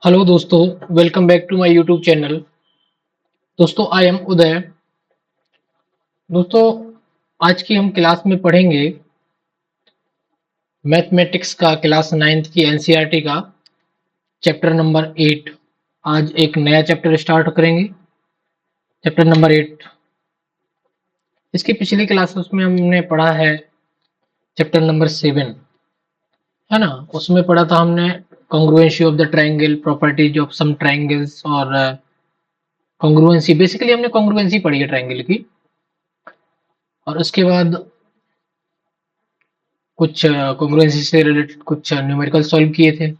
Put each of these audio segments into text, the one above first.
Hello दोस्तों, welcome back to my YouTube channel. दोस्तों, I M उदय। दोस्तों, आज की हम क्लास में पढ़ेंगे मैथमेटिक्स का क्लास 9th की एनसीईआरटी का चैप्टर नंबर 8। आज एक नया चैप्टर स्टार्ट करेंगे, चैप्टर नंबर 8। इसकी पिछली क्लासेस में हमने पढ़ा है चैप्टर नंबर 7, है ना। उसमें पढ़ा था हमने congruency of the triangle, properties of some triangles और कॉन्ग्रुएंसी। बेसिकली हमने कॉन्ग्रुएंसी पढ़ी है ट्रायंगल की, और उसके बाद कुछ कॉन्ग्रुएंसी से रिलेटेड कुछ न्यूमेरिकल सॉल्व किए थे।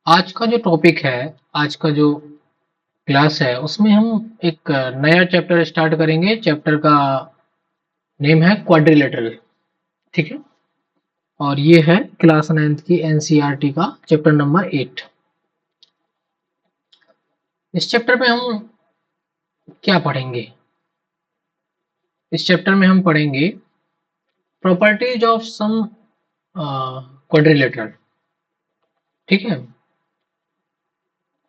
आज का जो टॉपिक है, आज का जो क्लास है, उसमें हम एक नया चैप्टर स्टार्ट करेंगे। चैप्टर का नेम है क्वाड्रिलेटरल, ठीक है। और ये है क्लास 9th की एनसीईआरटी का चैप्टर नंबर 8। इस चैप्टर में हम क्या पढ़ेंगे? इस चैप्टर में हम पढ़ेंगे प्रॉपर्टीज ऑफ सम क्वाड्रिलेटरल, ठीक है।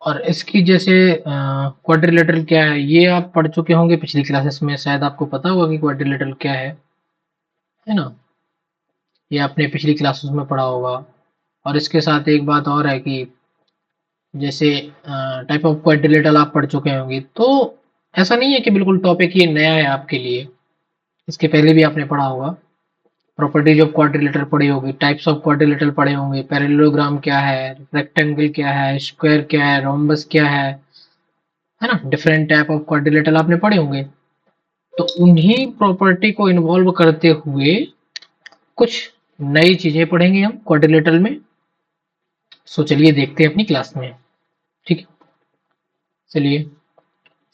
और इसकी जैसे क्वाड्रिलेटरल क्या है, ये आप पढ़ चुके होंगे पिछली क्लासेस में। शायद आपको पता होगा कि क्वाड्रिलेटरल क्या है ना। ये आपने पिछली क्लासेस में पढ़ा होगा। और इसके साथ एक बात और है कि जैसे टाइप ऑफ क्वाड्रिलेटरल आप पढ़ चुके होंगे, तो ऐसा नहीं है कि बिल्कुल टॉपिक ये नया है आपके लिए। इसके पहले भी आपने पढ़ा होगा। प्रॉपर्टीज ऑफ क्वाड्रिलेटरल पढ़ी होगी, टाइप्स ऑफ क्वाड्रिलेटरल पढ़े होंगे, पैरेललोग्राम क्या है, रेक्टेंगल क्या है, स्क्वायर क्या है, रोम्बस क्या है ना। डिफरेंट टाइप ऑफ क्वाड्रिलेटरल आपने पढ़े होंगे। तो उन्हीं प्रॉपर्टी को इन्वॉल्व करते हुए कुछ नई चीजें पढ़ेंगे हम क्वाड्रिलेटरल में। सो चलिए देखते हैं अपनी क्लास में, ठीक है। चलिए,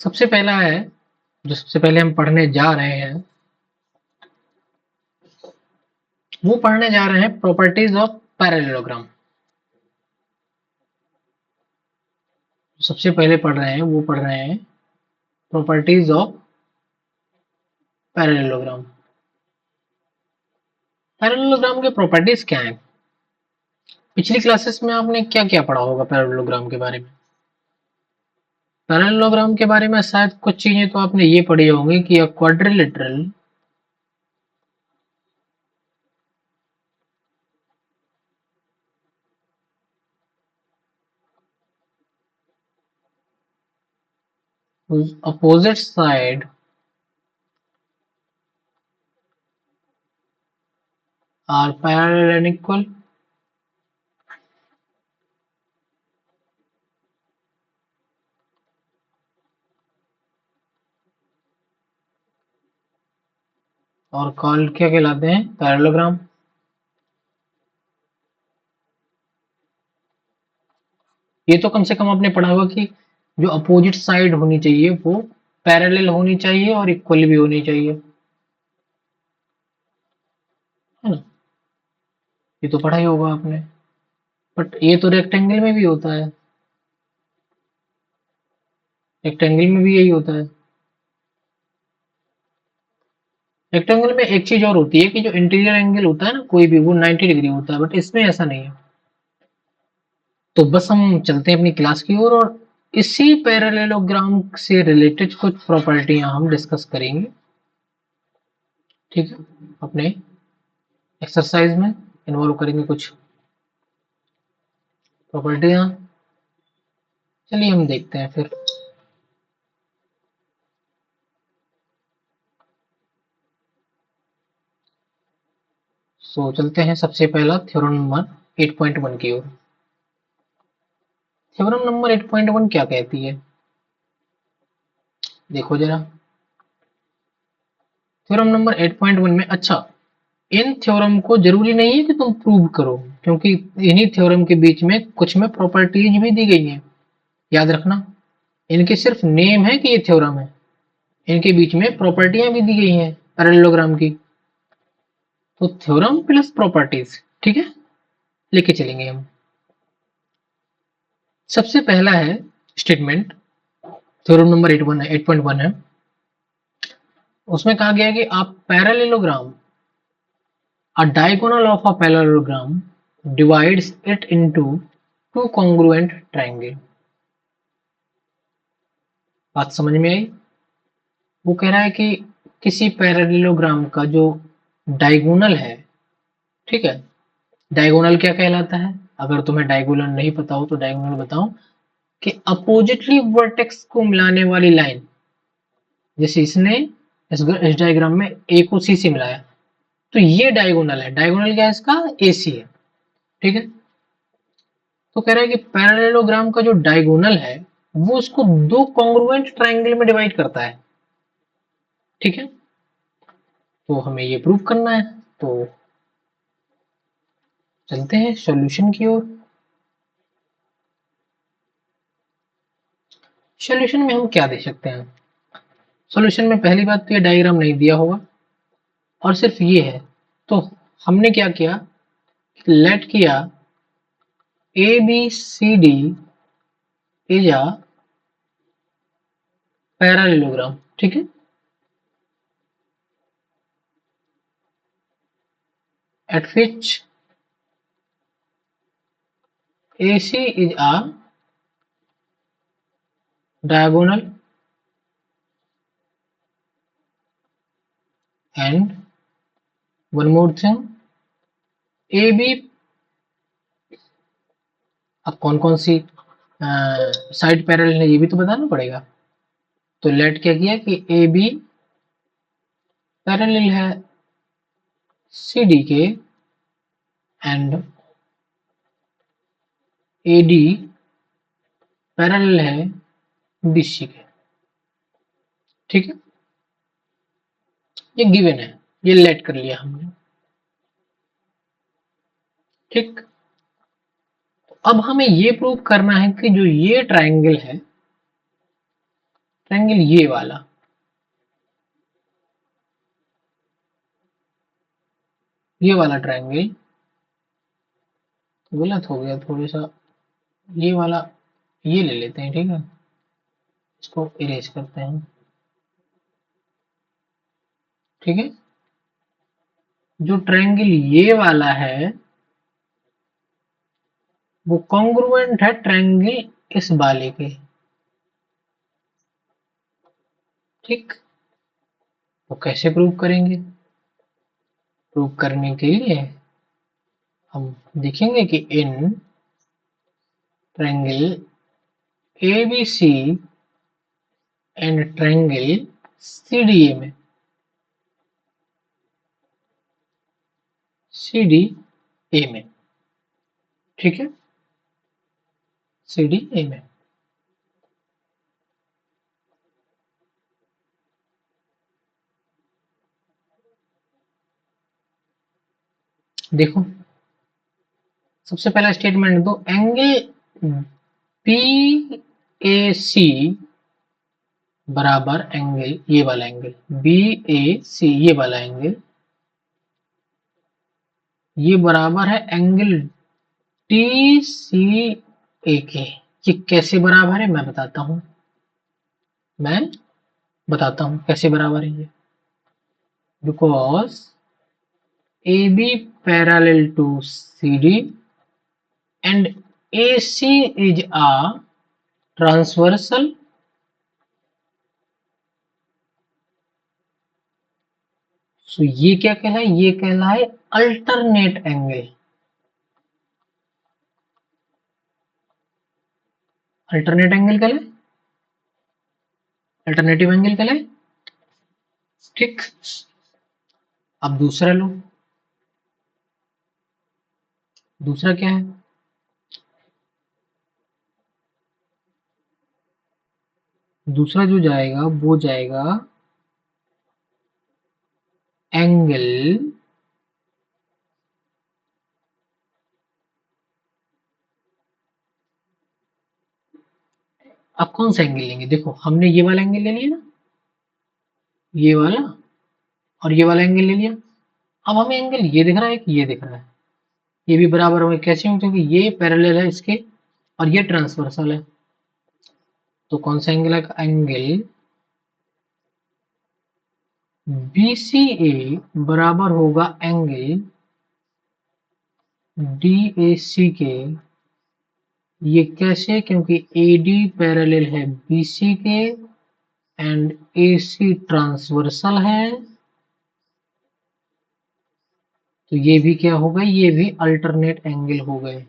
सबसे पहला है, जो सबसे पहले हम पढ़ने जा रहे हैं, वो पढ़ने जा रहे हैं प्रॉपर्टीज ऑफ पैरेललोग्राम। सबसे पहले पढ़ रहे हैं, वो पढ़ रहे हैं प्रॉपर्टीज ऑफ पैरेललोग्राम। पैरेललोग्राम के प्रॉपर्टीज क्या हैं? पिछली क्लासेस में आपने क्या क्या पढ़ा होगा पैरेललोग्राम के बारे में? पैरेललोग्राम के बारे में शायद कुछ चीजें तो आपने ये पढ़ी होंगी कि अ quadrilateral whose opposite side are parallel and equal। और कॉल क्या कहलाते हैं? पैरेललोग्राम। ये तो कम से कम आपने पढ़ा होगा कि जो अपोजिट साइड होनी चाहिए वो पैरेलल होनी चाहिए और इक्वल भी होनी चाहिए, है ना। ये तो पढ़ा ही होगा आपने। बट ये तो रेक्टेंगल में भी होता है, रेक्टेंगल में भी यही होता है। रेक्टेंगल में एक चीज और होती है कि जो इंटीरियर एंगल होता है ना, कोई भी, वो 90 डिग्री होता है, बट इसमें ऐसा नहीं है। तो बस हम चलते हैं अपनी क्लास की ओर, और इसी पैरेललोग्राम से रिलेटेड कुछ प्रॉपर्टियां हम डिस्कस करेंगे, ठीक है। अपने एक्सरसाइज में इन्वॉल्व करेंगे कुछ प्रॉपर्टियां। चलिए हम देखते हैं फिर। सो चलते हैं सबसे पहला थ्योरम नंबर 8.1 की ओर। थ्योरम नंबर 8.1 क्या कहती है, देखो जरा। थ्योरम नंबर 8.1 में, अच्छा, इन थ्योरम को जरूरी नहीं है कि तुम प्रूव करो, क्योंकि इन्हीं थ्योरम के बीच में कुछ में प्रॉपर्टीज भी दी गई हैं। याद रखना, इनके सिर्फ नेम है कि ये थ्योरम है, इनके बीच में प्रॉपर्टियां भी दी गई हैं पैरेललोग्राम की। तो थ्योरम प्लस प्रॉपर्टीज, ठीक है, लेके चलेंगे हम। सबसे पहला है स्टेटमेंट, थ्योरम नंबर 8.1 है। उसमें कहा गया है कि आप parallelogram, a diagonal of a parallelogram divides it into two congruent triangle। बात समझ में आई? वो कह रहा है कि किसी पैरेललोग्राम का जो डायगोनल है, ठीक है, डायगोनल क्या कहलाता है? अगर तुम्हें डायगोनल नहीं पता हो तो डायगोनल बताऊं कि अपोजिटली वर्टेक्स को मिलाने वाली लाइन। जैसे इसने इस डायग्राम में ए को सी से मिलाया, तो ये डायगोनल है। डायगोनल क्या है इसका? एसी है, ठीक है। तो कह रहा है कि पैरेललोग्राम का जो डायगोनल है वो उसको दो कॉन्ग्रुएंट ट्राइंगल में डिवाइड करता है, ठीक है। तो हमें ये प्रूव करना है, तो चलते हैं सॉल्यूशन की ओर। सॉल्यूशन में हम क्या दे सकते हैं? सॉल्यूशन में पहली बात तो ये डायग्राम नहीं दिया होगा और सिर्फ ये है, तो हमने क्या किया, लेट किया A B C D is a parallelogram, ठीक है। At which AC is a diagonal and one more thing, AB, अब कौन कौन सी साइड पैरेलल है ये भी तो बताना पड़ेगा। तो लेट क्या किया कि AB पैरेलल है CD के एंड AD पैरेलल है BC के, ठीक है। ये गिवन है, ये लेट कर लिया हमने, ठीक। अब हमें ये प्रूव करना है कि जो ये ट्राइंगल है, ट्राइंगल ये वाला ट्राइंगल गलत हो गया थोड़ा सा, ये वाला ये ले लेते हैं, ठीक है, इसको इरेज करते हैं, ठीक है। जो ट्रायंगल ये वाला है वो कॉन्ग्रुएंट है ट्रायंगल इस वाले के, ठीक। तो कैसे प्रूव करेंगे? प्रूव करने के लिए हम देखेंगे कि in triangle ABC and triangle CDA में, CDA में, ठीक है, CDA में देखो, सबसे पहला स्टेटमेंट दो, एंगल BAC बराबर एंगल, ये वाला एंगल BAC, ये वाला एंगल, ये बराबर है एंगल DCA के। ये कैसे बराबर है मैं बताता हूं कैसे बराबर है ये। Because AB parallel to CD and AC is a transversal so ये क्या कहलाए? ये कहलाए अल्टरनेट एंगल। अल्टरनेट एंगल कहलाए, अल्टरनेटिव एंगल कहलाए, ठीक। अब दूसरा लो, दूसरा क्या है? दूसरा जो जाएगा वो जाएगा एंगल अब कौन सा एंगल लेंगे? देखो हमने ये वाला एंगल ले लिया ना, ये वाला, और ये वाला एंगल ले लिया। अब हमें एंगल ये दिख रहा है कि ये दिख रहा है, ये भी बराबर हमें कैसे हों? क्योंकि ये पैरेलल है इसके और ये ट्रांसवर्सल है। तो कौन सा एंगल है? एंगल BCA बराबर होगा एंगल DAC के। ये कैसे? क्योंकि AD पैरेलल है BC के एंड AC ट्रांसवर्सल है, तो ये भी क्या हो गए, ये भी अल्टरनेट एंगल हो गए।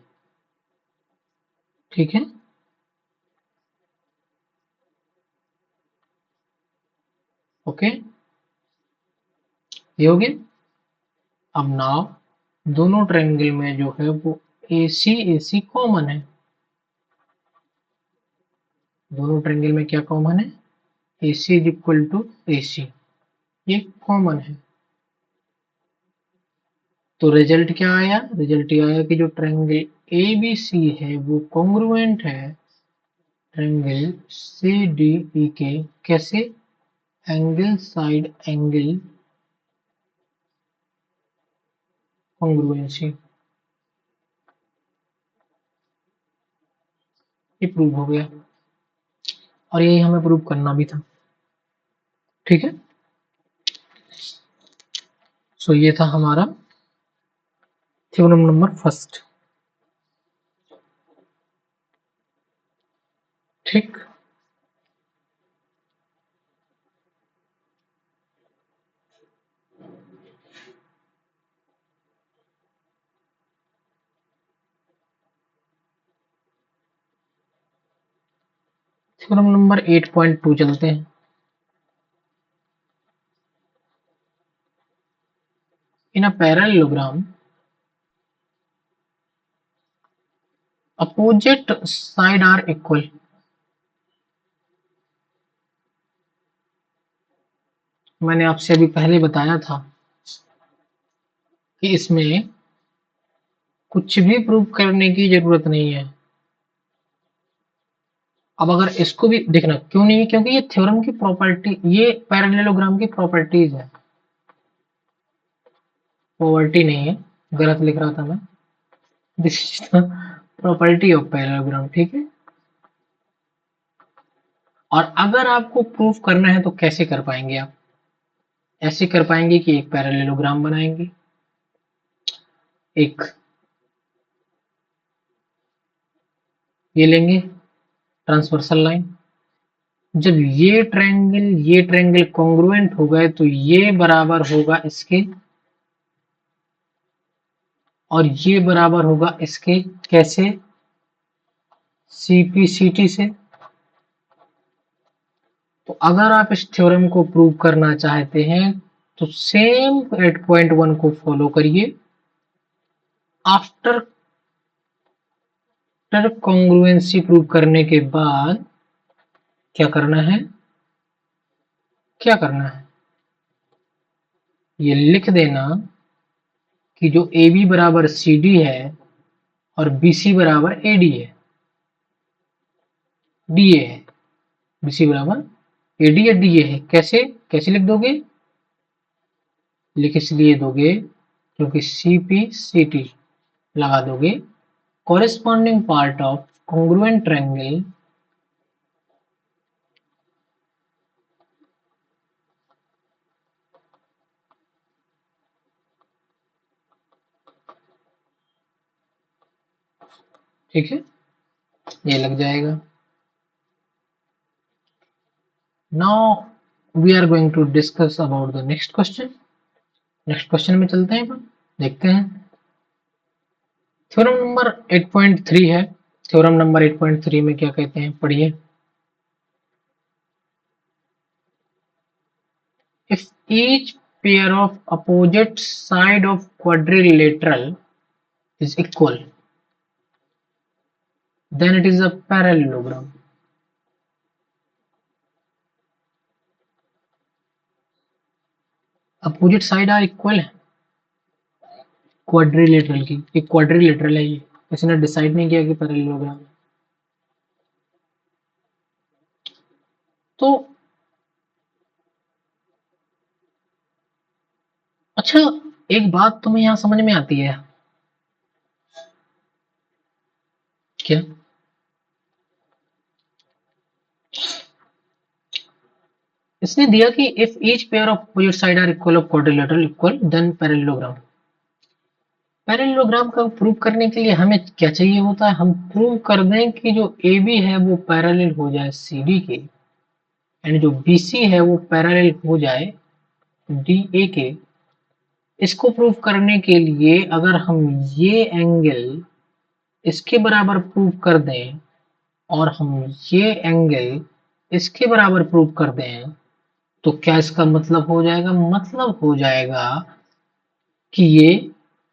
ठीक है, ओके, ये हो गया। अब नाउ दोनों ट्रायंगल में जो है वो AC AC कॉमन है। दोनों ट्रायंगल में क्या कॉमन है, AC is equal to AC, ये कॉमन है। तो रिजल्ट क्या आया, रिजल्ट ये आया कि जो ट्रायंगल ABC है वो कॉन्ग्रुएंट है ट्रायंगल CDE के। कैसे, एंगल साइड एंगल कॉन्ग्रुएंसी, ये प्रूव हो गया, और यही हमें प्रूव करना भी था। ठीक है, सो ये था हमारा थ्योरम नंबर फर्स्ट। ठीक, थ्योरम नंबर 8.2 चलते हैं। In a parallelogram opposite side are equal. मैंने आपसे अभी पहले बताया था कि इसमें कुछ भी प्रूव करने की जरूरत नहीं है। अब अगर इसको भी देखना, क्यों नहीं है, क्योंकि ये थ्योरम की प्रॉपर्टी, ये पैरेललोग्राम की प्रॉपर्टीज है, प्रॉपर्टी नहीं है, गलत लिख रहा था मैं। This is the property of parallelogram. ठीक है, और अगर आपको प्रूफ करना है तो कैसे कर पाएंगे आप, ऐसे कर पाएंगे कि एक पैरेललोग्राम बनाएंगे, एक ये लेंगे ट्रांसवर्सल लाइन। जब ये ट्रायंगल कॉन्ग्रुएंट हो गए तो ये बराबर होगा इसके, और ये बराबर होगा इसके। कैसे, CPCT से। तो अगर आप इस थ्योरम को प्रूव करना चाहते हैं तो सेम 8.1 को फॉलो करिए। आफ्टर कॉन्ग्रुएंसी प्रूव करने के बाद क्या करना है, क्या करना है, ये लिख देना कि जो AB बराबर CD है और BC बराबर AD है, DA है, BC बराबर AD या DA है। कैसे, कैसे लिख दोगे, लिख इसलिए दोगे क्योंकि CPCT लगा दोगे, corresponding part of congruent triangle ठीक है, ये लग जाएगा। Now we are going to discuss about the next question. Next question में चलते हैं, अपन देखते हैं। थ्योरम नंबर 8.3 है। थ्योरम नंबर 8.3 में क्या कहते हैं, पढ़िए। If each pair of opposite side of quadrilateral is equal then it is a parallelogram. Opposite side are equal है क्वाड्रिलेटरल की, एक क्वाड्रिलेटरल है ये, किसी ने डिसाइड नहीं किया कि पैरेललोग्राम है। तो अच्छा, एक बात तुम्हें यहां समझ में आती है क्या, इसने दिया कि if each pair of opposite side are equal of quadrilateral equal then parallelogram. Parallelogram का प्रूव करने के लिए हमें क्या चाहिए होता है, हम प्रूव कर दें कि जो AB है वो पैरेलल हो जाए CD के, एंड जो BC है वो पैरेलल हो जाए DA के। इसको प्रूव करने के लिए अगर हम ये एंगल इसके बराबर प्रूव कर दें और हम ये एंगल इसके बराबर प्रूव कर दें, तो क्या इसका मतलब हो जाएगा? मतलब हो जाएगा कि ये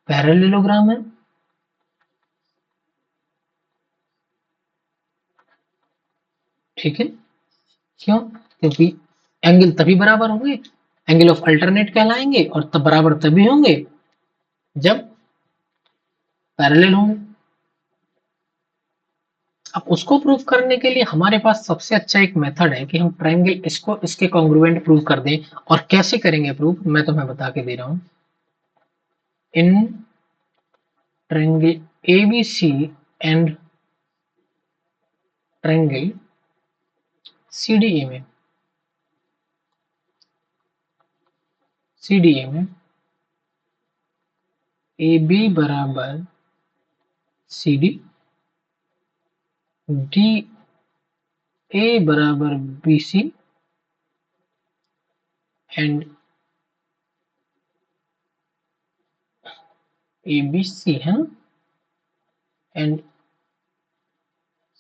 पैरेललोग्राम है। ठीक है, क्यों? क्योंकि एंगल तभी बराबर होंगे, एंगल ऑफ अल्टरनेट कहलाएंगे, और तब बराबर तभी होंगे जब पैरेलल होंगे। अब उसको प्रूव करने के लिए हमारे पास सबसे अच्छा एक मेथड है कि हम ट्रायंगल इसको इसके कॉन्ग्रुएंट प्रूव कर दें। और कैसे करेंगे प्रूव, मैं तुम्हें बता के दे रहा हूं। In triangle ABC and triangle CDE में AB बराबर CD, DA बराबर BC एंड ABC है, एंड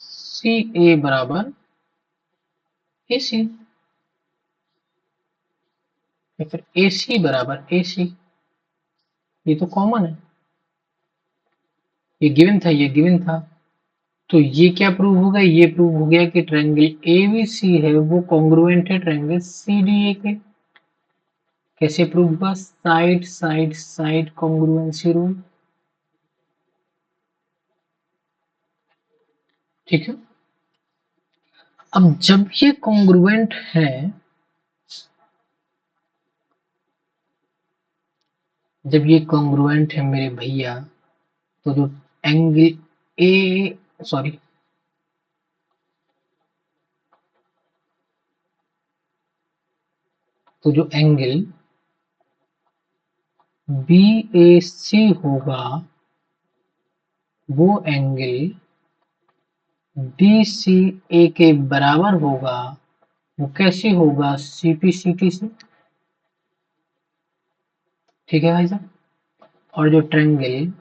CA बराबर AC, या फिर AC बराबर AC। ये तो कॉमन है, ये गिवन था, ये गिवन था। तो ये क्या प्रूव हो गया? ये प्रूव हो गया कि ट्रायंगल ABC है वो कॉन्ग्रुएंट है ट्रायंगल CDA के। कैसे प्रूव हुआ? Side side side congruency rule. ठीक है, अब जब ये कॉन्ग्रुएंट है, जब ये कॉन्ग्रुएंट है मेरे भैया, तो जो एंगल ए सॉरी तो जो एंगल BAC होगा वो एंगल DCA के बराबर होगा। वो कैसे होगा? CPCT से। ठीक है भाई साहब। और जो ट्रायंगल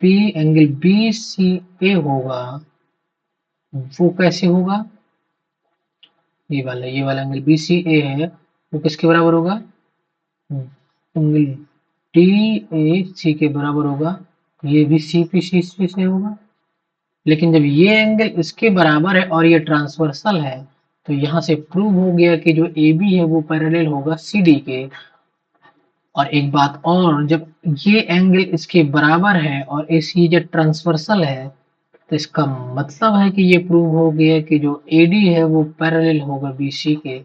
एंगल BCA होगा वो कैसे होगा? ये वाला एंगल BCA है वो किसके बराबर होगा? एंगल DAC के बराबर होगा। ये भी CPCC से होगा। लेकिन जब ये एंगल इसके बराबर है और ये ट्रांसवर्सल है, तो यहां से प्रूव हो गया कि जो AB है वो पैरेलल होगा CD के। और एक बात और, जब ये एंगल इसके बराबर है और AC जब ट्रांसवर्सल है, तो इसका मतलब है कि ये प्रूव हो गया कि जो AD है वो पैरेलल होगा BC के।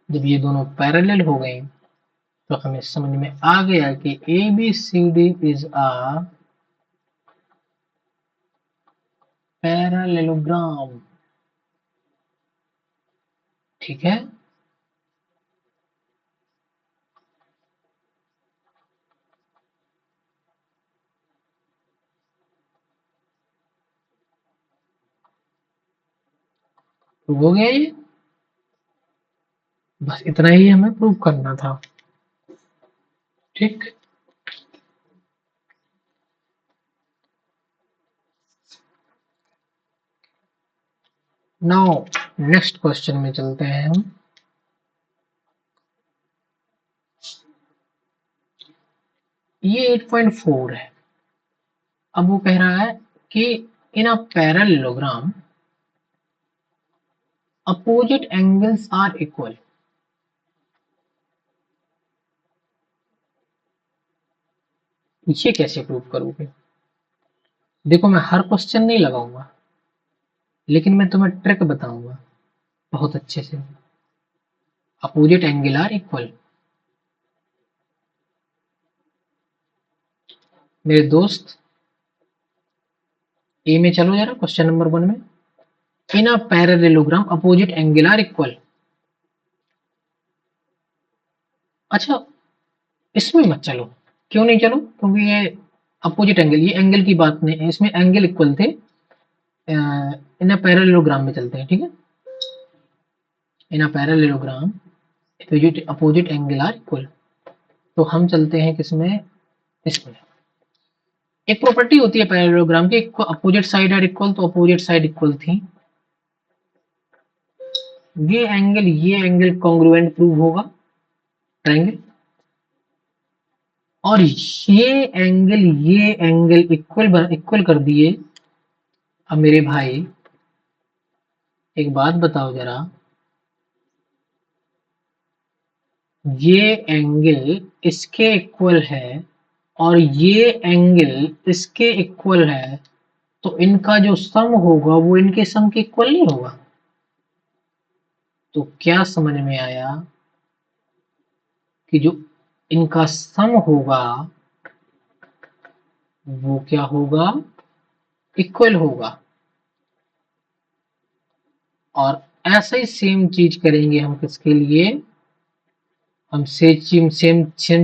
जब ये दोनों पैरेलल हो गए तो हमें समझ में आ गया कि ABCD इज अ पैरेललोग्राम। ठीक है, तो हो गया ये। बस इतना ही हमें प्रूव करना था। ठीक, नाउ नेक्स्ट क्वेश्चन में चलते हैं हम। ये 8.4 है। अब वो कह रहा है कि in a parallelogram opposite angles are equal. ये कैसे प्रूव करोगे? देखो, मैं हर क्वेश्चन नहीं लगाऊंगा, लेकिन मैं तुम्हें ट्रिक बताऊंगा बहुत अच्छे से। Opposite angle are equal. मेरे दोस्त, ए में चलो जरा, क्वेश्चन नंबर 1 में। In a parallelogram opposite angle are equal. अच्छा, इसमें मत चलो। क्यों नहीं चलो? क्योंकि ये अपोजिट एंगल, ये एंगल की बात नहीं है, इसमें एंगल इक्वल थे। इन अ पैरेललोग्राम में चलते हैं, ठीक है। In a parallelogram opposite angle are equal. तो हम चलते हैं किसमें, इसमें। एक प्रॉपर्टी होती है पैरेललोग्राम की, अपोजिट साइड आर इक्वल, तो अपोजिट साइड इक्वल थी। ये एंगल कॉन्ग्रुएंट प्रूव होगा, ट्रायंगल। और ये एंगल इक्वल कर दिए। अब मेरे भाई एक बात बताओ जरा, ये एंगल इसके इक्वल है और ये एंगल इसके इक्वल है, तो इनका जो सम होगा वो इनके सम के इक्वल नहीं होगा। तो क्या समझ में आया कि जो इनका सम होगा वो क्या होगा, इक्वल होगा। और ऐसा ही सेम चीज करेंगे हम किसके लिए, हम सेम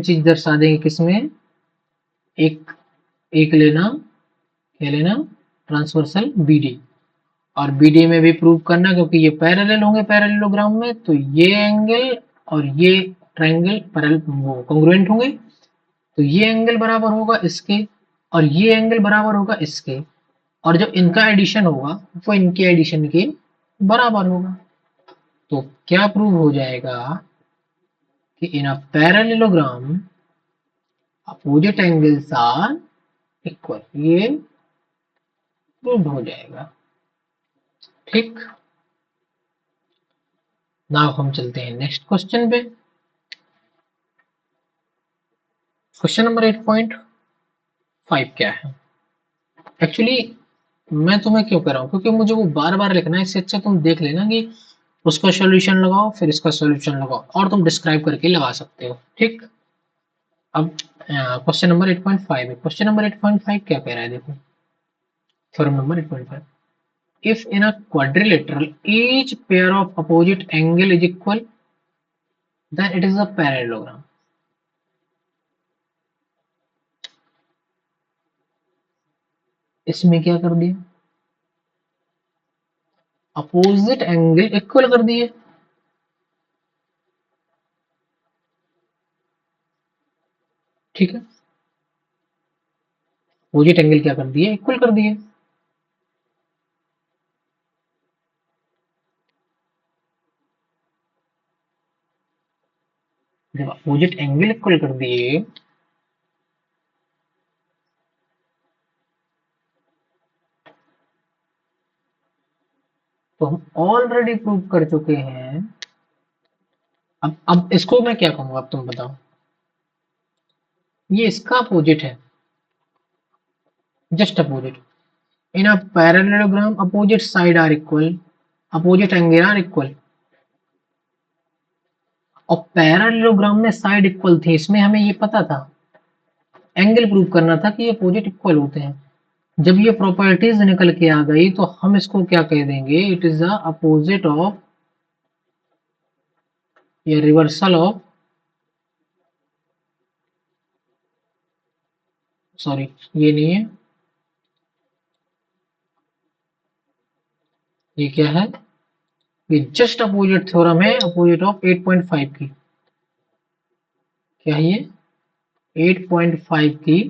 चीज दर्शा देंगे किसमें, एक एक लेना, क्या लेना, ट्रांसवर्सल बीडी। और बीडी में भी प्रूव करना, क्योंकि ये पैरेलल होंगे पैरेललोग्राम में, तो ये एंगल और ये ट्रायंगल पैरेलल वो कॉन्ग्रुएंट होंगे। तो ये एंगल बराबर होगा इसके और ये एंगल बराबर होगा इसके, और जब इनका एडिशन होगा वो इनके एडिशन के बराबर होगा। तो क्या प्रूव हो जाएगा कि in a parallelogram opposite angles are equal, ये प्रूव हो जाएगा। ठीक, नाउ हम चलते हैं नेक्स्ट क्वेश्चन पे। क्वेश्चन नंबर 8.5 क्या है। एक्चुअली मैं तुम्हें क्यों कर रहा हूँ, क्योंकि मुझे वो बार बार लिखना है, इससे अच्छा तुम देख लेना कि उसका सॉल्यूशन लगाओ फिर इसका सॉल्यूशन लगाओ, और तुम डिस्क्राइब करके लगा सकते हो। ठीक, अब क्वेश्चन नंबर 8.5 है। क्वेश्चन नंबर 8.5 क्या कह रहा है, देखो theorem number 8.5। if in a quadrilateral each pair of opposite angle is equal, then it is a parallelogram। इसमें क्या कर दिया, अपोजिट एंगल इक्वल कर दिए। ठीक है, अपोजिट एंगल क्या कर दिए, इक्वल कर दिए। जब अपोजिट एंगल इक्वल कर दिए तो हम ऑलरेडी प्रूव कर चुके हैं। अब इसको मैं क्या कहूंगा, अब तुम बताओ। ये इसका अपोजिट है, just opposite. In a parallelogram opposite side are equal, opposite angle are equal. और पैरेललोग्राम में साइड इक्वल थी, इसमें हमें ये पता था, एंगल प्रूव करना था कि ये अपोजिट इक्वल होते हैं। जब ये प्रॉपर्टीज निकल के आ गई तो हम इसको क्या कह देंगे, it is the opposite of या रिवर्सल ऑफ, सॉरी ये नहीं है, ये क्या है, ये जस्ट अपोजिट थ्योरम है अपोजिट ऑफ 8.5 की। क्या है ये, 8.5 की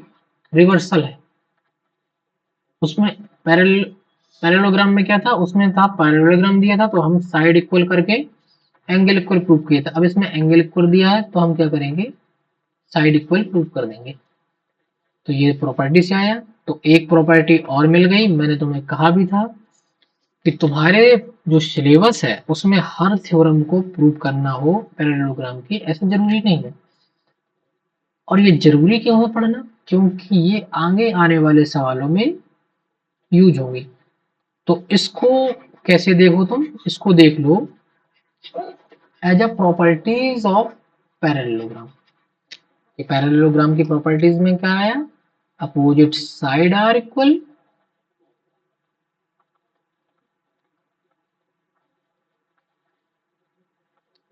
रिवर्सल है। उसमें पैरेललोग्राम में क्या था, उसमें था पैरेललोग्राम दिया था तो हम साइड इक्वल करके एंगल इक्वल प्रूव किया था। अब इसमें एंगल इक्वल दिया है तो हम क्या करेंगे, साइड इक्वल प्रूव कर देंगे। तो ये प्रॉपर्टी से आया। तो एक प्रॉपर्टी और मिल गई, मैंने तुम्हें कहा भी था कि तुम्हारे जो सिलेबस है उसमें हर थ्योरम को प्रूव करना हो पैरेललोग्राम की, ऐसा जरूरी नहीं है। और ये जरूरी क्यों है पढ़ना, क्योंकि ये आगे आने वाले सवालों में यूज होंगी। तो इसको कैसे देखो तुम, इसको देख लो as a properties of parallelogram. ये पैरेललोग्राम की प्रॉपर्टीज में क्या आया, अपोजिट साइड आर इक्वल,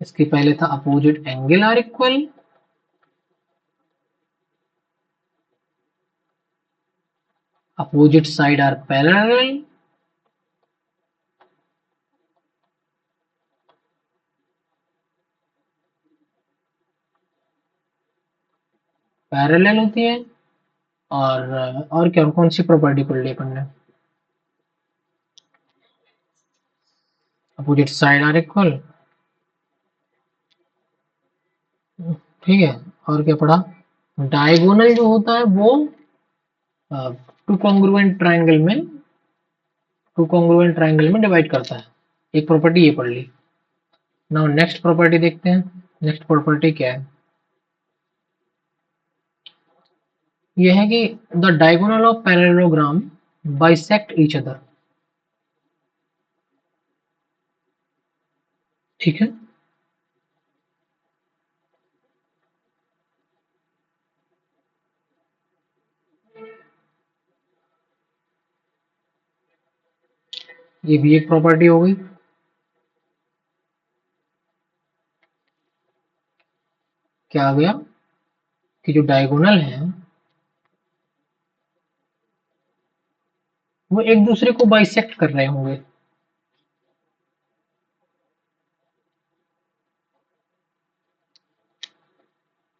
इसके पहले था opposite angle are equal, opposite side are parallel, parallel होती है। और क्या, कौन सी प्रॉपर्टी पढ़ ली अपन ने? Opposite side are equal. ठीक है। और क्या पढ़ा? डायगोनल जो होता है वो टू कॉन्ग्रुएंट ट्राइंगल में डिवाइड करता है। एक प्रॉपर्टी ये पढ़ ली। नाउ नेक्स्ट प्रॉपर्टी देखते हैं। नेक्स्ट प्रॉपर्टी क्या है? ये है कि the diagonal of parallelogram bisect each other. ठीक है। ये भी एक प्रॉपर्टी हो गई। क्या आ गया? कि जो डायगोनल है वो एक दूसरे को बाइसेक्ट कर रहे होंगे।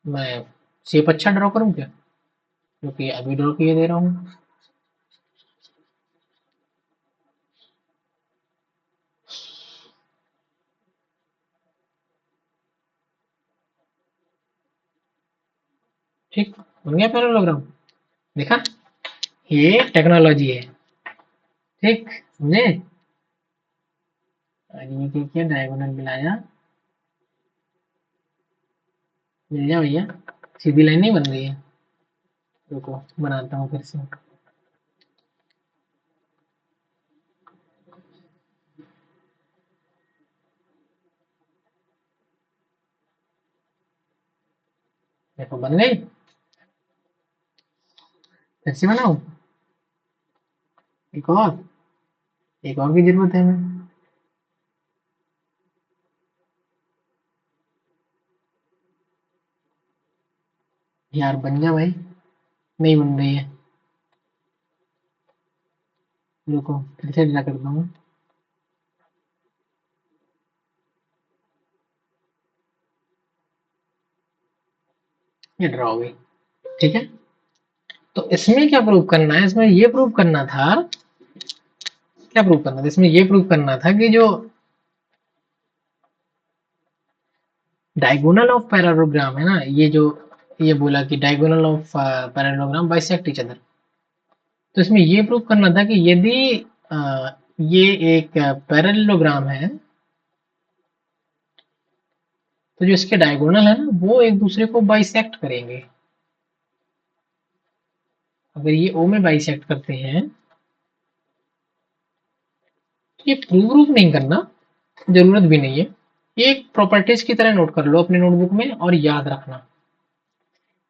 मैं शेप अच्छा ड्रॉ करूं क्या? क्योंकि अभी ड्रॉ किए दे रहा हूँ। ठीक, बन गया पैरेललोग्राम। देखा, ये टेक्नोलॉजी है। ठीक, समझे? और ये क्या किया, डायगोनल मिलाया। मिल गया भैया। सीधी लाइन नहीं बन रही है। रुको बनाता हूँ फिर से। देखो बन गई। फिर से बनाऊं? एक और, एक और की जरूरत है हमें। यार बन जा भाई। नहीं बन रही है। रुको फिर से ड्रा करता हूँ। ये ड्रा हो गई। ठीक है। तो इसमें क्या प्रूव करना है? इसमें ये प्रूव करना था। क्या प्रूव करना था इसमें? ये प्रूव करना था कि जो डायगोनल ऑफ पैरेललोग्राम है ना, ये जो ये बोला कि diagonal of parallelogram bisect each other. तो इसमें ये प्रूव करना था कि यदि ये एक पैरेललोग्राम है तो जो इसके डायगोनल है ना वो एक दूसरे को बाइसेक्ट करेंगे। अगर ये ओ में बाइसेक्ट करते हैं तो ये प्रूव नहीं करना, जरूरत भी नहीं है। ये एक प्रॉपर्टीज की तरह नोट कर लो अपने नोटबुक में और याद रखना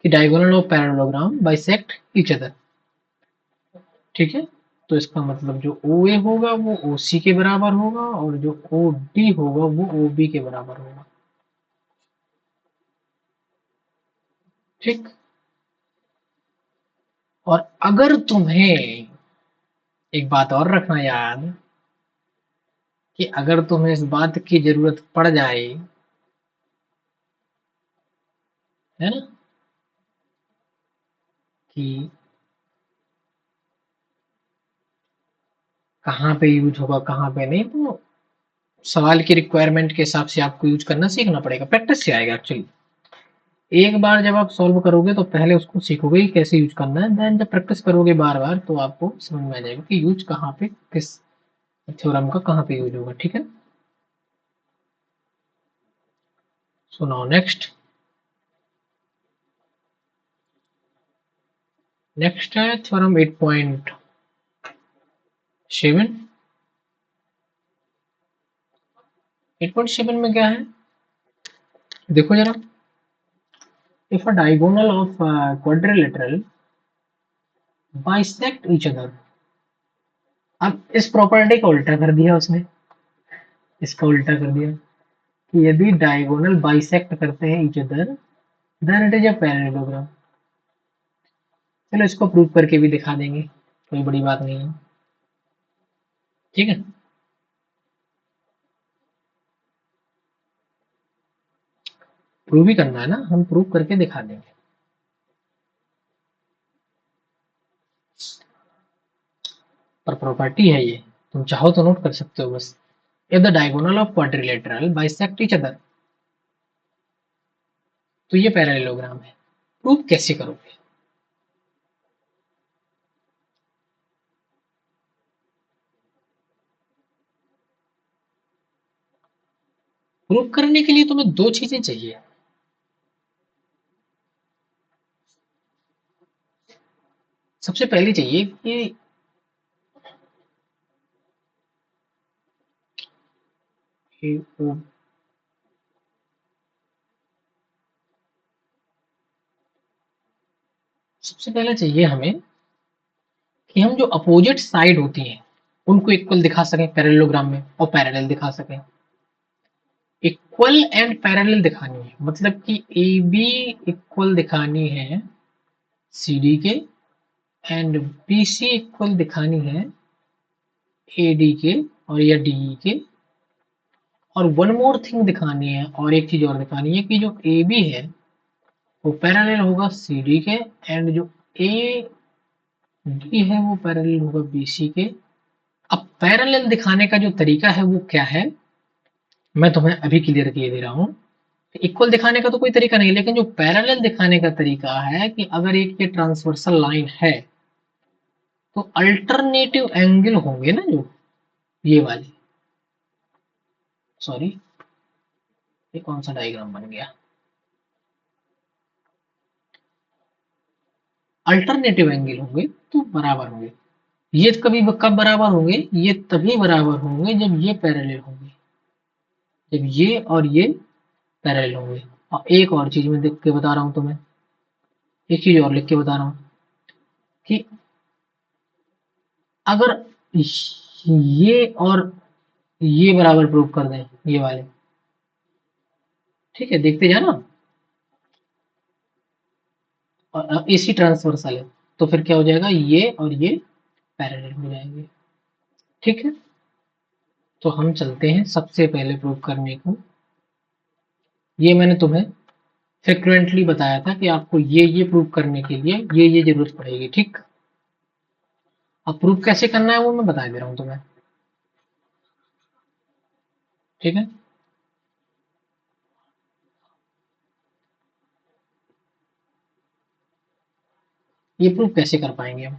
कि diagonal of parallelogram bisect each other. ठीक है। तो इसका मतलब जो ओ ए होगा वो ओ सी के बराबर होगा और जो ओ डी होगा वो ओ बी के बराबर होगा। ठीक। और अगर तुम्हें एक बात और रखना याद कि अगर तुम्हें इस बात की जरूरत पड़ जाए, है ना, कि कहाँ पे यूज होगा कहाँ पे नहीं, तो सवाल की रिक्वायरमेंट के हिसाब से आपको यूज करना सीखना पड़ेगा। प्रैक्टिस से आएगा एक्चुअली। एक बार जब आप सॉल्व करोगे तो पहले उसको सीखोगे कि कैसे यूज करना है, देन जब प्रैक्टिस करोगे बार बार तो आपको समझ में आ जाएगा कि यूज कहाँ पे, किस थ्योरम का कहाँ पे यूज होगा। ठीक है। So now next. नेक्स्ट है थ्योरम 8.7। 8.7 में क्या है? देखो जरा। If a diagonal of quadrilateral bisect each other. अब इस प्रॉपर्टी का उल्टा कर दिया उसने। इसका उल्टा कर दिया कि यदि डायगोनल बाइसेक्ट करते हैं each other than it is a parallelogram. चलो इसको प्रूव करके भी दिखा देंगे, कोई बड़ी बात नहीं है। ठीक है। प्रूव ही करना है ना, हम प्रूव करके दिखा देंगे। पर प्रॉपर्टी है ये, तुम चाहो तो नोट कर सकते हो बस। If the diagonal of quadrilateral bisect each other, तो ये पैरेललोग्राम है। प्रूफ कैसे करोगे? प्रूफ करने के लिए तुम्हें दो चीजें चाहिए। सबसे पहले चाहिए कि सबसे पहले चाहिए हमें कि हम जो अपोजिट साइड होती हैं उनको इक्वल दिखा सकें पैरेललोग्राम में, और पैरेलल दिखा सकें। इक्वल एंड पैरेलल दिखानी है, मतलब कि ए बी इक्वल दिखानी है सी डी के, एंड बी सी इक्वल दिखानी है ए डी के और या डी ई के। और वन मोर थिंग दिखानी है, और एक चीज और दिखानी है कि जो ए बी है वो पैरेलल होगा सी डी के, एंड जो ए डी है वो पैरेलल होगा बी सी के। अब पैरेलल दिखाने का जो तरीका है वो क्या है, मैं तुम्हें अभी क्लियर किए दे रहा हूँ। इक्वल दिखाने का तो कोई तरीका नहीं, लेकिन जो पैरेलल दिखाने का तरीका है कि अगर एक ये ट्रांसवर्सल लाइन है तो अल्टरनेटिव एंगल होंगे ना, जो ये वाले, सॉरी ये कौन सा डायग्राम बन गया, अल्टरनेटिव एंगल होंगे तो बराबर होंगे। ये कभी कब बराबर होंगे, ये तभी बराबर होंगे जब ये पैरेलल होंगे, जब ये और ये पैरेलल होंगे। और एक और चीज मैं देख के बता रहा हूं तुम्हें, एक चीज और लिख के बता रहा हूं कि अगर ये और ये बराबर प्रूव कर दें, ये वाले, ठीक है, देखते जाना, और इसी ट्रांसवर्सल है, तो फिर क्या हो जाएगा, ये और ये पैरेलल हो जाएंगे। ठीक है, तो हम चलते हैं सबसे पहले प्रूव करने को। ये मैंने तुम्हें फ्रिक्वेंटली बताया था कि आपको ये प्रूव करने के लिए ये जरूरत पड़ेगी। ठीक, अब प्रूव कैसे करना है वो मैं बता दे रहा हूं तुम्हें। ठीक है, ये प्रूव कैसे कर पाएंगे हम?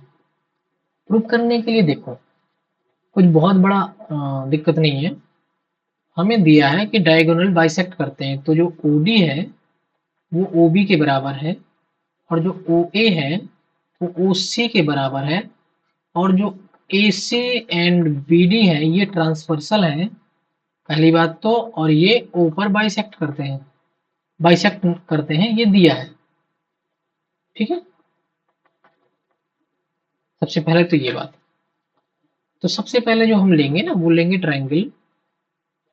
प्रूव करने के लिए देखो, कुछ बहुत बड़ा दिक्कत नहीं है। हमें दिया है कि डायगोनल बाइसेक्ट करते हैं, तो जो ओडी है वो ओबी के बराबर है, और जो ओ ए है वो ओ सी के बराबर है, और जो ए सी एंड बी डी है ये ट्रांसवर्सल है, पहली बात तो, और ये ओ पर बाइसेक्ट करते हैं, बाइसेक्ट करते हैं, ये दिया है। ठीक है, सबसे पहले तो ये बात। तो सबसे पहले जो हम लेंगे ना वो लेंगे triangle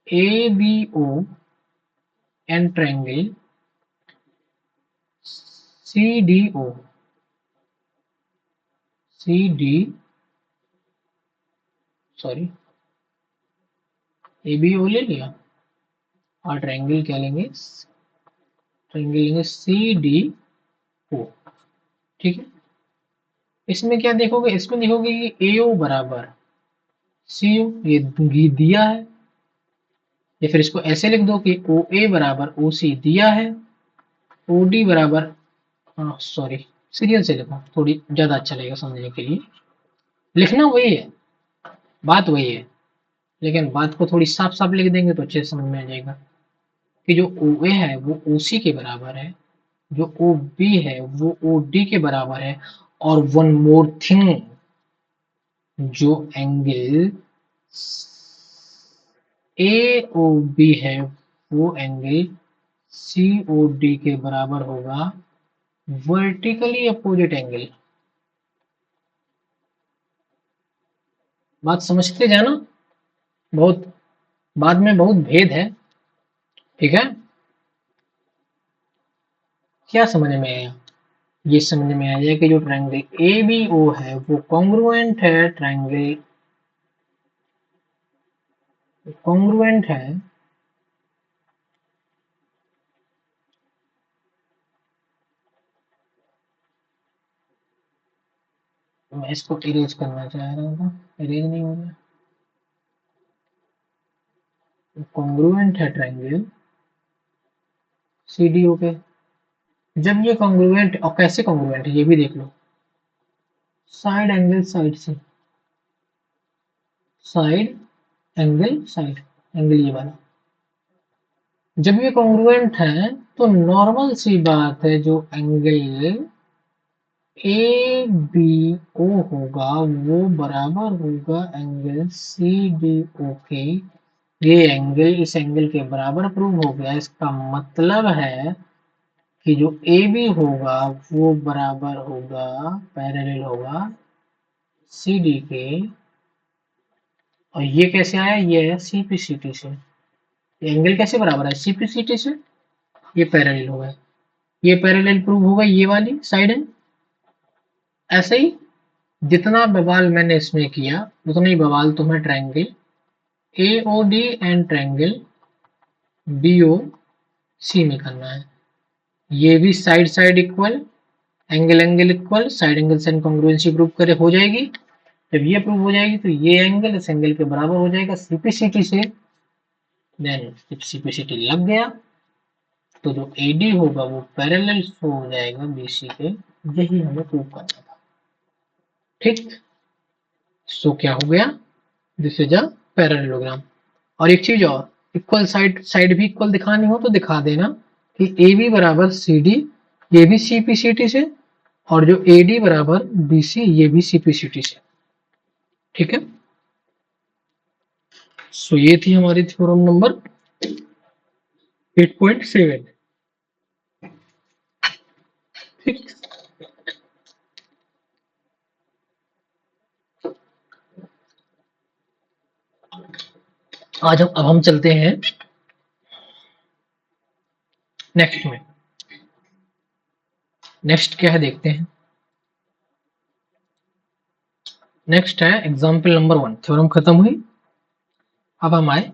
A B O and triangle C D O, C D, sorry A B O ले लिया, और ट्रायंगल क्या लेंगे, ट्रायंगल लेंगे सी डी ओ। ठीक है, इसमें क्या देखोगे, इसमें देखोगे कि ए ओ बराबर सी ओ, ये दिया है, या फिर इसको ऐसे लिख दो कि ओ ए बराबर ओ सी दिया है, ओ डी बराबर, हाँ सॉरी सीरियल से लिखो, थोड़ी ज्यादा अच्छा लगेगा समझने के लिए। लिखना वही है, बात वही है, लेकिन बात को थोड़ी साफ साफ लिख देंगे तो अच्छे से समझ में आ जाएगा कि जो ओ ए है वो ओ सी के बराबर है, जो ओ बी है वो ओ डी के बराबर है, और वन मोर थिंग, जो एंगल ए ओ बी है वो एंगल सी ओ डी के बराबर होगा, वर्टिकली अपोजिट एंगल। बात समझते जाना, बहुत बाद में बहुत भेद है। ठीक है, क्या समझ में आया? ये समझ में आ जाए कि जो ट्रायंगल ए बी ओ है वो कॉन्ग्रुएंट है, ट्रायंगल कॉन्ग्रुएंट है इसको इरेज करना चाह रहा था, इरेज नहीं हो रहा। कॉन्ग्रुएंट है ट्रायंगल सी डी ओ पे। जब ये कॉन्ग्रुएंट, और कैसे कॉन्ग्रुएंट है ये भी देख लो, साइड एंगल साइड से, साइड एंगल साइड, एंगल ये वाला। जब ये कॉन्ग्रुएंट है तो नॉर्मल सी बात है, जो एंगल ए बी ओ होगा वो बराबर होगा एंगल सी डी ओ के। ये एंगल इस एंगल के बराबर प्रूव हो गया। इसका मतलब है कि जो ए बी होगा वो बराबर होगा, पैरेलल होगा सी डी के। और ये कैसे आया, ये है सीपीसीटी से। एंगल कैसे बराबर है, सीपीसीटी से, ये पैरेलल हो गया, ये पैरेलल प्रूव होगा ये वाली साइड है। ऐसे ही जितना बवाल मैंने इसमें किया उतना ही बवाल तुम्हें triangle AOD and triangle BO C में करना है। ये भी side side equal, angle angle equal, side angle से कॉन्ग्रुएंसी प्रूव करे हो जाएगी। जब ये प्रूव हो जाएगी तो ये एंगल इस एंगल के बराबर हो जाएगा सीपीसीटी से। देन जब सीपीसीटी लग गया तो जो एडी होगा वो पैरेलल हो जाएगा बीसी के। यही हमें प्रूव करना था। ठीक, सो क्या हो गया, दिस इज अ पैरेललोग्राम। और एक चीज और, इक्वल साइड, साइड भी इक्वल दिखानी हो तो दिखा देना कि ए बी बराबर सी डी, ये भी सी पी सी टी से, और जो ए डी बराबर बी सी, ये भी सी पी सी टी से। ठीक है, सो ये थी हमारी थ्योरम नंबर 8.7। ठीक, आज अब हम चलते हैं नेक्स्ट में। नेक्स्ट क्या है देखते हैं। नेक्स्ट है एग्जाम्पल नंबर 1। थ्योरम खत्म हुई, अब हम आए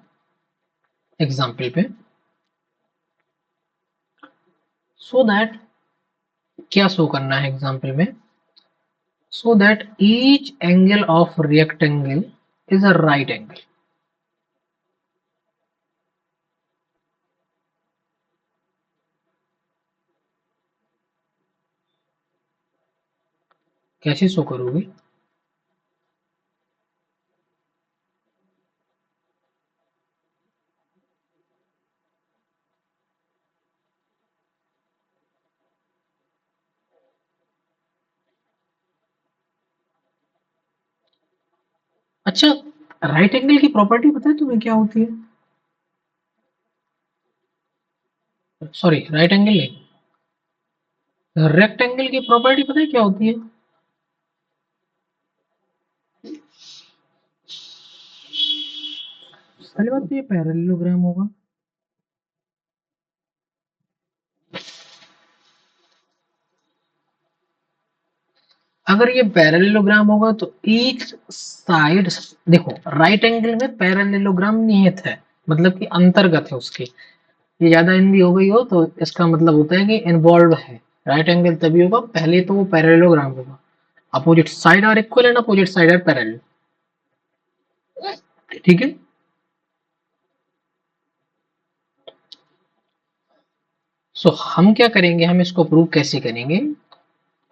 एग्जाम्पल पे। सो दैट, क्या शो करना है एग्जाम्पल में, so that each angle of rectangle is a right angle. कैसे शो करोगे, अच्छा राइट एंगल की प्रॉपर्टी पता है तुम्हें क्या होती है, सॉरी राइट एंगल नहीं, रेक्टेंगल की प्रॉपर्टी पता है क्या होती है। पहली बात तो ये पैरेललोग्राम होगा, अगर ये पैरेललोग्राम होगा तो ईच साइड, देखो राइट एंगल में पैरेललोग्राम निहित है, मतलब कि अंतर्गत है उसके। ये ज्यादा हिंदी हो गई हो तो इसका मतलब होता है कि इन्वॉल्व है। राइट एंगल तभी होगा पहले तो वो पैरेललोग्राम होगा, opposite side are equal and opposite side are parallel. ठीक है, सो हम क्या करेंगे, हम इसको प्रूव कैसे करेंगे,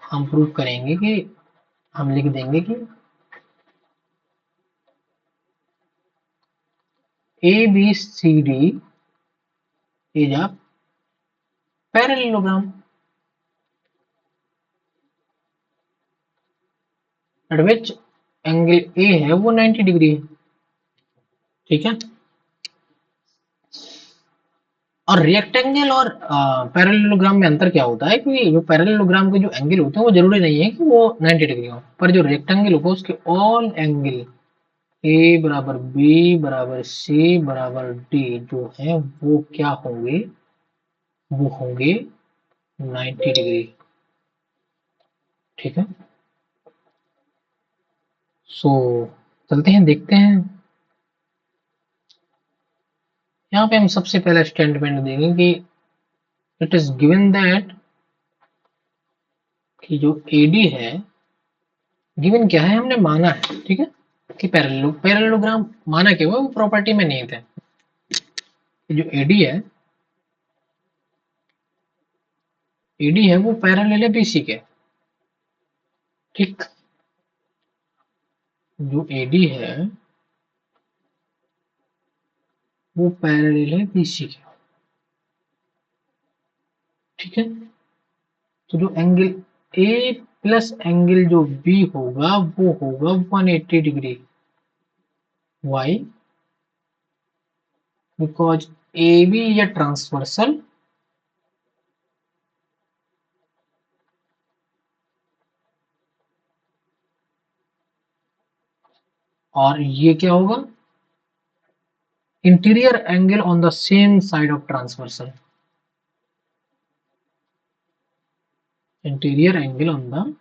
हम प्रूव करेंगे कि हम लिख देंगे कि A B C D is a parallelogram at which angle A है वो 90 डिग्री है। ठीक है, और रेक्टेंगल और पैरेललोग्राम में अंतर क्या होता है कि जो पैरेललोग्राम के जो एंगल होते हैं वो जरूरी नहीं है कि वो 90 डिग्री हो, पर जो रेक्टेंगल होगा उसके ऑल एंगल ए बराबर बी बराबर सी बराबर डी जो है वो क्या होंगे, वो होंगे 90 डिग्री। ठीक है, सो चलते हैं देखते हैं। यहाँ पे हम सबसे पहला स्टेटमेंट देंगे कि इट इज गिवन दैट कि जो एडी है गिवन क्या है, हमने माना है, ठीक है, कि पैरेललोग्राम माना क्या हुआ, वो प्रॉपर्टी में नहीं थे। जो एडी है, एडी है वो पैरेलल है बीसी के, ठीक। जो एडी है वो पैरेलल है बीसी के, ठीक है। तो जो एंगल ए प्लस एंगल जो बी होगा वो होगा 180 डिग्री। वाई? बिकॉज ए बी या ट्रांसवर्सल और ये क्या होगा, interior angle on the same side of transversal, interior angle on the,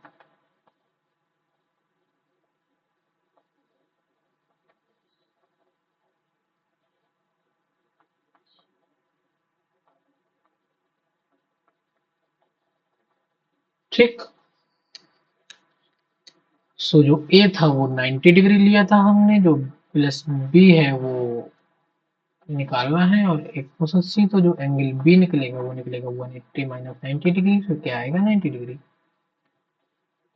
ठीक। सो जो ए था वो 90 डिग्री लिया था हमने, जो प्लस बी है वो निकालना है, और 180, तो जो एंगल बी निकलेगा वो निकलेगा 180 माइनस 90 डिग्री, तो क्या आएगा 90 डिग्री।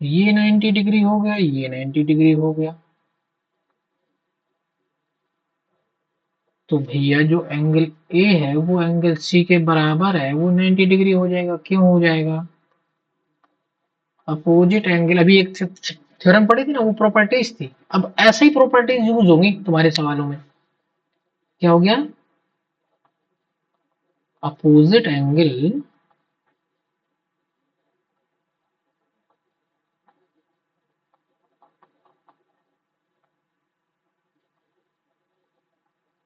ये 90 डिग्री हो गया, ये 90 डिग्री हो गया। तो भैया जो एंगल ए है वो एंगल सी के बराबर है, वो 90 डिग्री हो जाएगा। क्यों हो जाएगा, अपोजिट एंगल, अभी एक थ्योरम पढ़ी थी ना, वो प्रॉपर्टीज थी। अब ऐसे ही प्रॉपर्टीज यूज होंगी तुम्हारे सवालों में। क्या हो गया, अपोजिट एंगल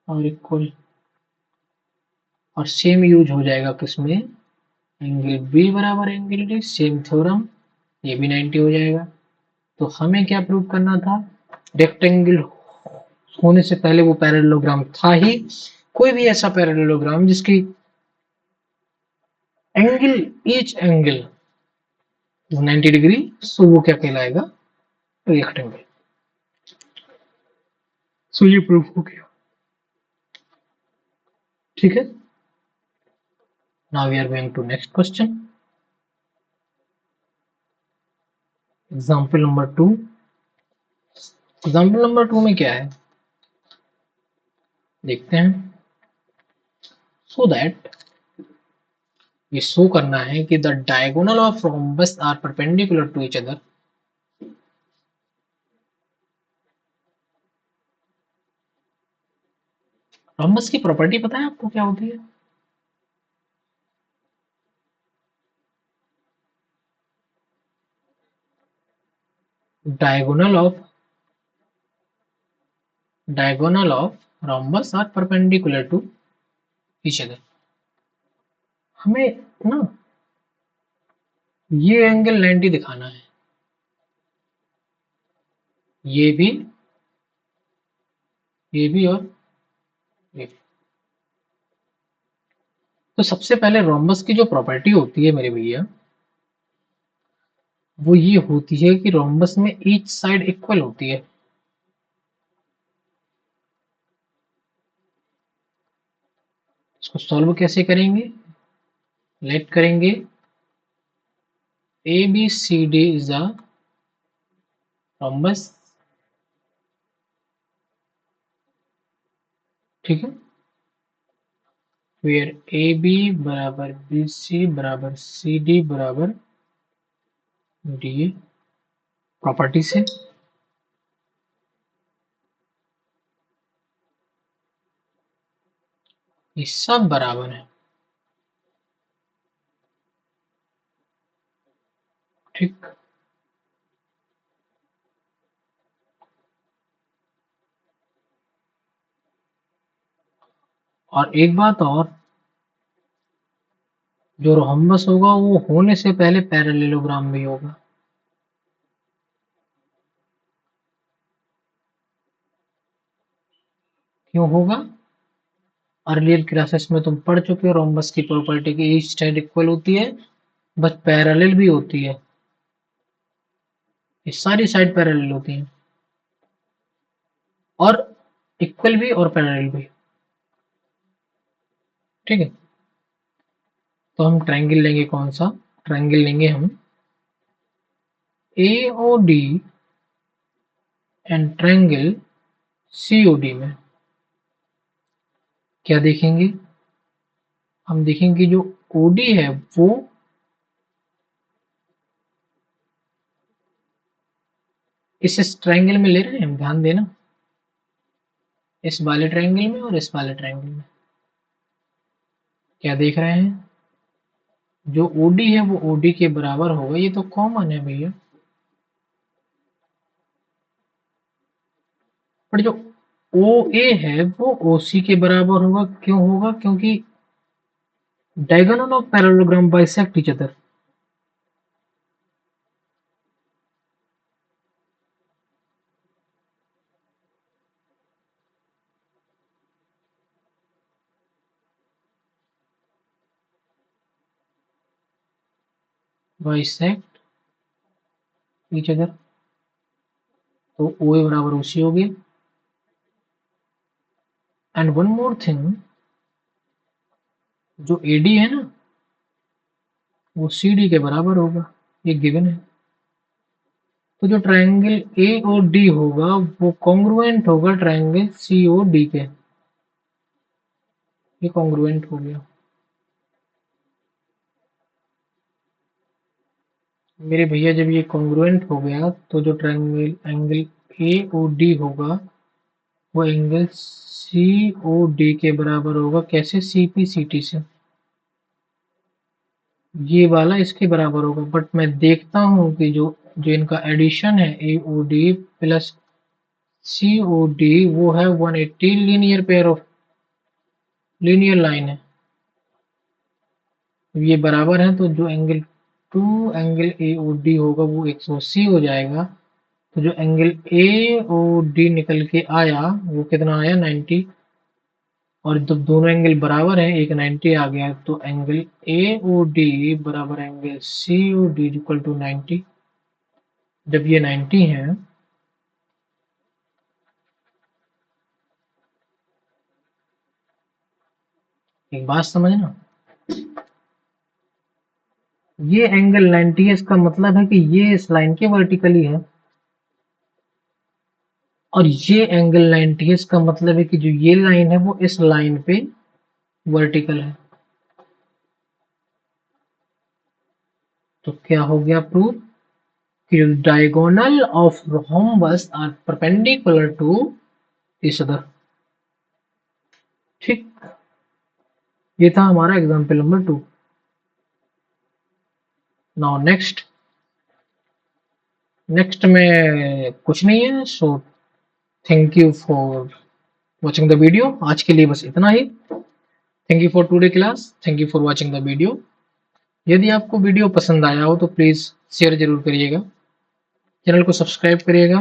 और इक्वल, और सेम यूज हो जाएगा किसमें, एंगल बी बराबर एंगल डी, सेम थ्योरम, ये भी 90 हो जाएगा। तो हमें क्या प्रूव करना था, रेक्टेंगल होने से पहले वो पैरेललोग्राम था ही, कोई भी ऐसा पैरेललोग्राम जिसकी एंगल, ईच एंगल 90 डिग्री, सो वो क्या कहलाएगा, रेक्टेंगल। सो ये प्रूफ हो गया, ठीक है। Now we are going to next question, example number 2। Example number 2 में क्या है, देखते हैं। सो दैट, ये शो करना है कि the diagonal of rhombus are perpendicular to each other. Rhombus की प्रॉपर्टी पता है आपको क्या होती है, diagonal of, diagonal of rhombus are perpendicular to each other. हमें ना ये एंगल 90 दिखाना है, ये भी, ये भी, और ये भी। तो सबसे पहले रोम्बस की जो प्रॉपर्टी होती है मेरे भैया, वो ये होती है कि रोम्बस में ईच साइड इक्वल होती है। इसको सॉल्व कैसे करेंगे, लेट करेंगे A B C D is a rhombus, ठीक है, वेयर ए बी बराबर बी सी बराबर सी डी बराबर डी, प्रॉपर्टी से ये सब बराबर है, ठीक। और एक बात और, जो रोम्बस होगा वो होने से पहले पैरेललोग्राम भी होगा। क्यों होगा, अर्लियर क्लासेस में तुम पढ़ चुके हो रोम्बस की प्रॉपर्टी की ईच साइड इक्वल होती है, बस पैरेलल भी होती है। ये सारी साइड पैरेलल होती हैं, और इक्वल भी और पैरेलल भी। ठीक है, तो हम ट्रायंगल लेंगे, कौन सा ट्रायंगल लेंगे हम, AOD एंड ट्रायंगल COD में क्या देखेंगे, हम देखेंगे जो OD है वो इस ट्रायंगल में ले रहे हैं हम, ध्यान देना, इस वाले ट्रायंगल में और इस वाले ट्रायंगल में क्या देख रहे हैं, जो OD है वो OD के बराबर होगा, ये तो कॉमन है भैया। पर जो OA है वो OC के बराबर होगा, क्यों होगा, क्योंकि diagonal of parallelogram bisect each other. Bisect each other, तो OA बराबर OC हो गया। एंड वन मोर थिंग, जो AD है ना वो CD के बराबर होगा, ये गिवन है। तो जो ट्रायंगल AOD होगा वो कॉन्ग्रुएंट होगा ट्रायंगल COD के, ये कॉन्ग्रुएंट हो गया मेरे भैया। जब ये कॉन्ग्रुएंट हो गया तो जो ट्रायंगल एंगल AOD होगा वो एंगल COD के बराबर होगा, कैसे, CPCT से, ये वाला इसके बराबर होगा। बट मैं देखता हूँ कि जो जो इनका एडिशन है AOD प्लस COD वो है 180 linear pair of linear line है, ये बराबर है, तो जो एंगल एंगल AOD होगा वो 180 हो जाएगा। तो जो एंगल AOD निकल के आया वो कितना आया, 90, और जब दोनों एंगल बराबर हैं, एक 90 आ गया, तो एंगल AOD बराबर एंगल COD इक्वल टू 90। जब ये 90 है, एक बात समझना, ये एंगल 90 है, इसका मतलब है कि ये इस लाइन के वर्टिकली है, और ये एंगल 90 है, इसका मतलब है कि जो ये लाइन है वो इस लाइन पे वर्टिकल है। तो क्या हो गया प्रूफ, कि diagonal of rhombus are perpendicular to each other. ठीक, ये था हमारा एग्जाम्पल नंबर 2। नाउ नेक्स्ट में कुछ नहीं है, so thank you for watching the video. आज के लिए बस इतना ही। Thank you for today class, thank you for watching the video. यदि आपको वीडियो पसंद आया हो तो प्लीज शेयर जरूर करिएगा, चैनल को सब्सक्राइब करिएगा,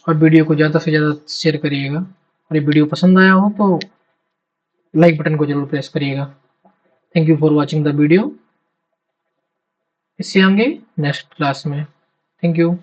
और वीडियो को ज़्यादा से ज़्यादा शेयर करिएगा। और ये वीडियो पसंद आया हो तो लाइक बटन को जरूर प्रेस करिएगा। Thank you for watching the video. इससे आएंगे नेक्स्ट क्लास में। Thank you.